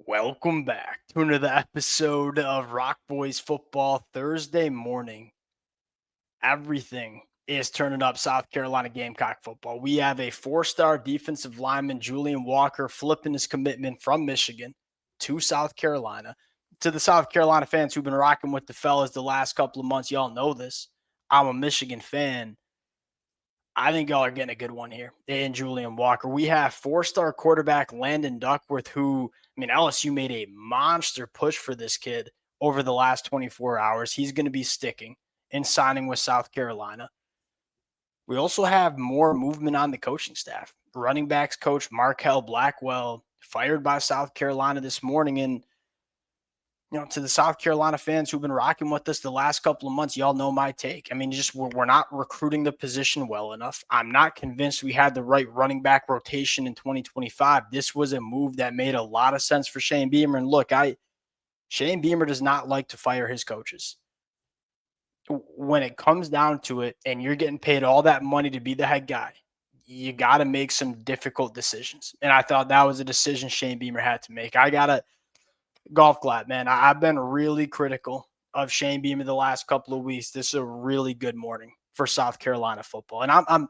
Welcome back to another episode of Rock Boys Football Thursday morning. Everything is turning up South Carolina Gamecock football. We have a four-star defensive lineman, Julian Walker, flipping his commitment from Michigan to South Carolina. To the South Carolina fans who've been rocking with the fellas the last couple of months, y'all know this. I'm a Michigan fan. I think y'all are getting a good one here in Julian Walker. We have four-star quarterback Landon Duckworth, who, LSU made a monster push for this kid over the last 24 hours. He's going to be sticking and signing with South Carolina. We also have more movement on the coaching staff. Running backs coach Markel Blackwell fired by South Carolina this morning. And to the South Carolina fans who've been rocking with us the last couple of months, y'all know my take. We're not recruiting the position well enough. I'm not convinced we had the right running back rotation in 2025. This was a move that made a lot of sense for Shane Beamer. And look, Shane Beamer does not like to fire his coaches. When it comes down to it, and you're getting paid all that money to be the head guy, you got to make some difficult decisions. And I thought that was a decision Shane Beamer had to make. Golf clap, man. I've been really critical of Shane Beamer the last couple of weeks. This is a really good morning for South Carolina football. And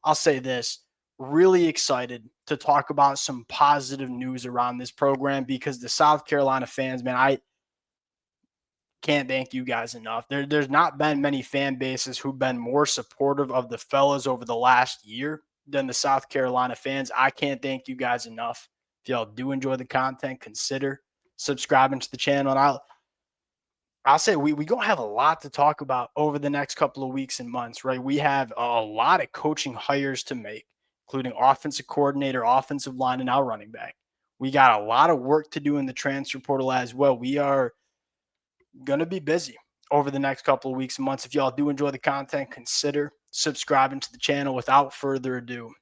I'll say this, really excited to talk about some positive news around this program because the South Carolina fans, man, I can't thank you guys enough. There's not been many fan bases who've been more supportive of the fellas over the last year than the South Carolina fans. I can't thank you guys enough. If y'all do enjoy the content, consider subscribing to the channel. And I'll say we gonna have a lot to talk about over the next couple of weeks and months, right? We have a lot of coaching hires to make, including offensive coordinator, offensive line, and now running back. We got a lot of work to do in the transfer portal as well. We are gonna be busy over the next couple of weeks and months. If y'all do enjoy the content, consider subscribing to the channel. Without further ado,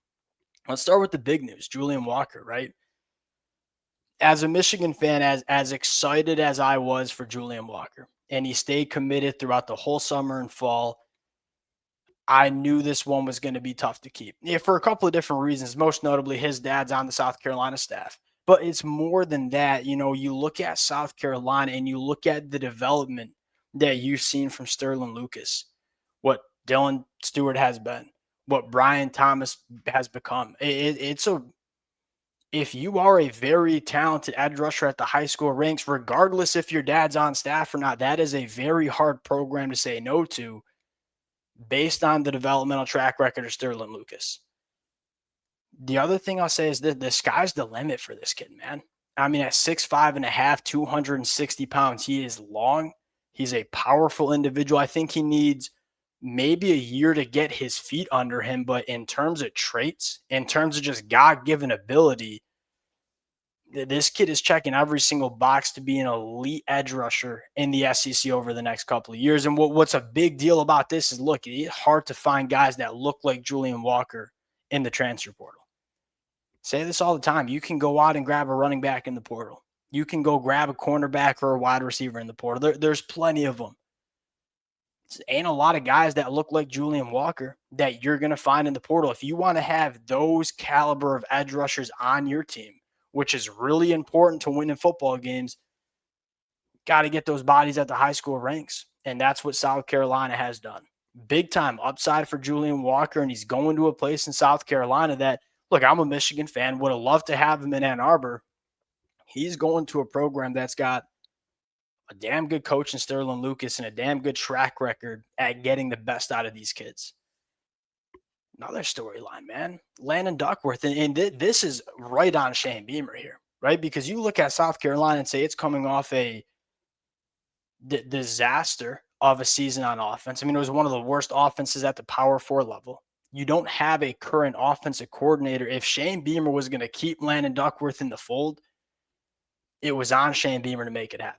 let's start with the big news. Julian Walker, right? As a Michigan fan, as excited as I was for Julian Walker, and he stayed committed throughout the whole summer and fall, I knew this one was going to be tough to keep. Yeah, for a couple of different reasons, most notably his dad's on the South Carolina staff. But it's more than that. You look at South Carolina and you look at the development that you've seen from Sterling Lucas, what Dylan Stewart has been, what Brian Thomas has become. If you are a very talented edge rusher at the high school ranks, regardless if your dad's on staff or not, that is a very hard program to say no to based on the developmental track record of Sterling Lucas. The other thing I'll say is that the sky's the limit for this kid, man. At 6'5.5", 260 pounds, he is long. He's a powerful individual. I think he needs maybe a year to get his feet under him, but in terms of traits, in terms of just God-given ability, this kid is checking every single box to be an elite edge rusher in the SEC over the next couple of years. And what's a big deal about this is, look, it's hard to find guys that look like Julian Walker in the transfer portal. Say this all the time. You can go out and grab a running back in the portal. You can go grab a cornerback or a wide receiver in the portal. There's plenty of them. Ain't a lot of guys that look like Julian Walker that you're going to find in the portal. If you want to have those caliber of edge rushers on your team, which is really important to winning football games, got to get those bodies at the high school ranks. And that's what South Carolina has done. Big time upside for Julian Walker, and he's going to a place in South Carolina that, look, I'm a Michigan fan, would have loved to have him in Ann Arbor. He's going to a program that's got a damn good coach in Sterling Lucas and a damn good track record at getting the best out of these kids. Another storyline, man. Landon Duckworth. And this is right on Shane Beamer here, right? Because you look at South Carolina and say it's coming off a disaster of a season on offense. It was one of the worst offenses at the Power 4 level. You don't have a current offensive coordinator. If Shane Beamer was going to keep Landon Duckworth in the fold, it was on Shane Beamer to make it happen.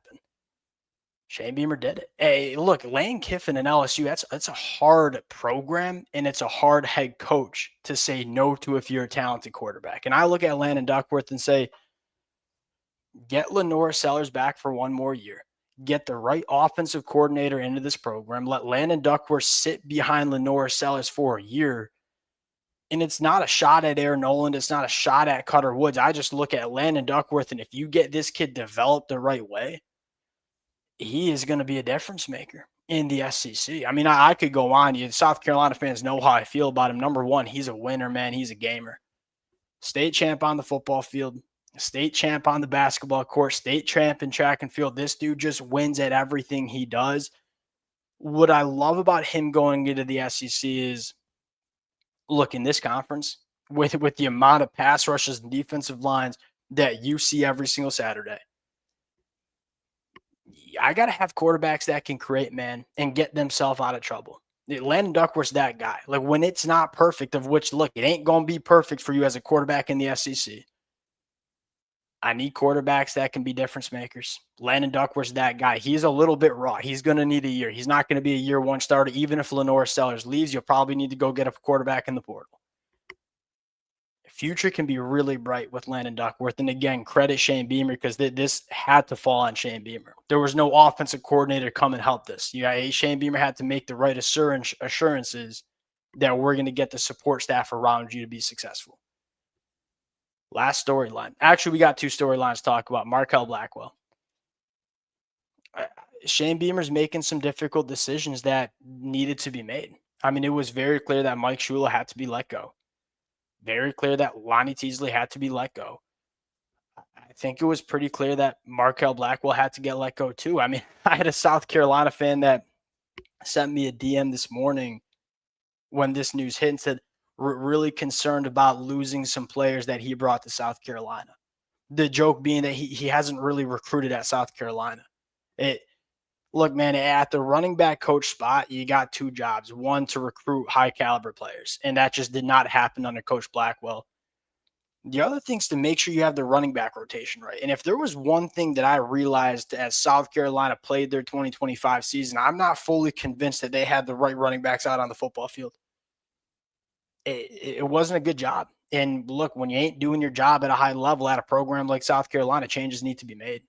Shane Beamer did it. Hey, look, Lane Kiffin and LSU, that's a hard program, and it's a hard head coach to say no to if you're a talented quarterback. And I look at Landon Duckworth and say, get Lenore Sellers back for one more year. Get the right offensive coordinator into this program. Let Landon Duckworth sit behind Lenore Sellers for a year And it's not a shot at Aaron Noland. It's not a shot at Cutter Woods. I just look at Landon Duckworth, and if you get this kid developed the right way, he is going to be a difference maker in the SEC. I mean, I could go on. You South Carolina fans know how I feel about him. Number one, he's a winner, man. He's a gamer. State champ on the football field, state champ on the basketball court, state champ in track and field. This dude just wins at everything he does. What I love about him going into the SEC is, look, in this conference, with the amount of pass rushes and defensive lines that you see every single Saturday, I got to have quarterbacks that can create, man, and get themselves out of trouble. Landon Duckworth's that guy. Like, when it's not perfect, of which, look, it ain't going to be perfect for you as a quarterback in the SEC. I need quarterbacks that can be difference makers. Landon Duckworth's that guy. He's a little bit raw. He's going to need a year. He's not going to be a year one starter. Even if Lenore Sellers leaves, you'll probably need to go get a quarterback in the portal. Future can be really bright with Landon Duckworth. And again, credit Shane Beamer, because this had to fall on Shane Beamer. There was no offensive coordinator to come and help this. Shane Beamer had to make the right assurances that we're going to get the support staff around you to be successful. Last storyline. Actually, we got two storylines to talk about. Markel Blackwell. Shane Beamer's making some difficult decisions that needed to be made. I mean, it was very clear that Mike Shula had to be let go. Very clear that Lonnie Teasley had to be let go. I think it was pretty clear that Markel Blackwell had to get let go too. I mean, I had a South Carolina fan that sent me a DM this morning when this news hit and said, really concerned about losing some players that he brought to South Carolina. The joke being that he hasn't really recruited at South Carolina. Look, man, at the running back coach spot, you got two jobs. One, to recruit high caliber players, and that just did not happen under Coach Blackwell. The other thing is to make sure you have the running back rotation right. And if there was one thing that I realized as South Carolina played their 2025 season, I'm not fully convinced that they had the right running backs out on the football field. It wasn't a good job. And look, when you ain't doing your job at a high level at a program like South Carolina, changes need to be made.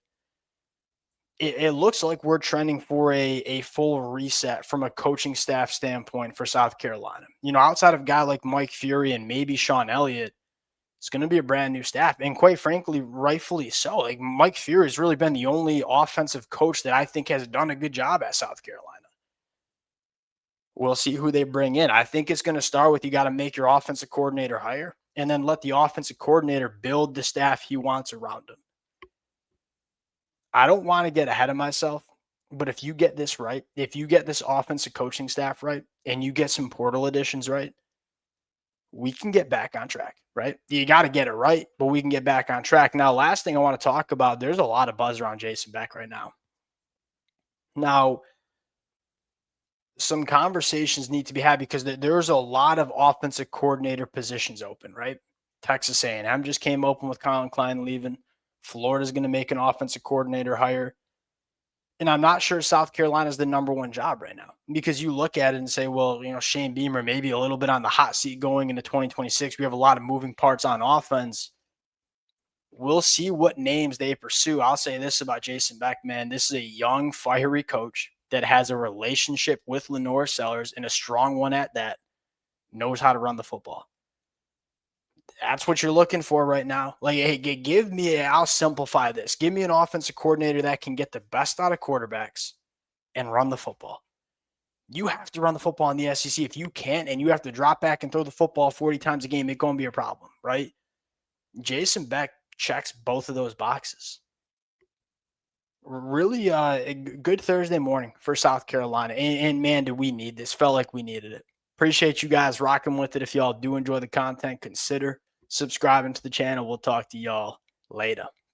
It looks like we're trending for a full reset from a coaching staff standpoint for South Carolina. Outside of a guy like Mike Fury and maybe Sean Elliott, it's going to be a brand new staff. And quite frankly, rightfully so. Like, Mike Fury has really been the only offensive coach that I think has done a good job at South Carolina. We'll see who they bring in. I think it's going to start with, you got to make your offensive coordinator hire, and then let the offensive coordinator build the staff he wants around him. I don't want to get ahead of myself, but if you get this right, if you get this offensive coaching staff right, and you get some portal additions right, we can get back on track, right? You got to get it right, but we can get back on track. Now, last thing I want to talk about, there's a lot of buzz around Jason Beck right now. Now, some conversations need to be had because there's a lot of offensive coordinator positions open, right? Texas A&M just came open with Colin Klein leaving. Florida's going to make an offensive coordinator hire. And I'm not sure South Carolina is the number one job right now, because you look at it and say, well, Shane Beamer maybe a little bit on the hot seat going into 2026. We have a lot of moving parts on offense. We'll see what names they pursue. I'll say this about Jason Beck, man. This is a young, fiery coach that has a relationship with Lenore Sellers, and a strong one at that, knows how to run the football. That's what you're looking for right now. Like, hey, I'll simplify this. Give me an offensive coordinator that can get the best out of quarterbacks and run the football. You have to run the football in the SEC. If you can't, and you have to drop back and throw the football 40 times a game, it's going to be a problem, right? Jason Beck checks both of those boxes. Really a good Thursday morning for South Carolina. And man, do we need this. Felt like we needed it. Appreciate you guys rocking with it. If y'all do enjoy the content, consider subscribing to the channel. We'll talk to y'all later.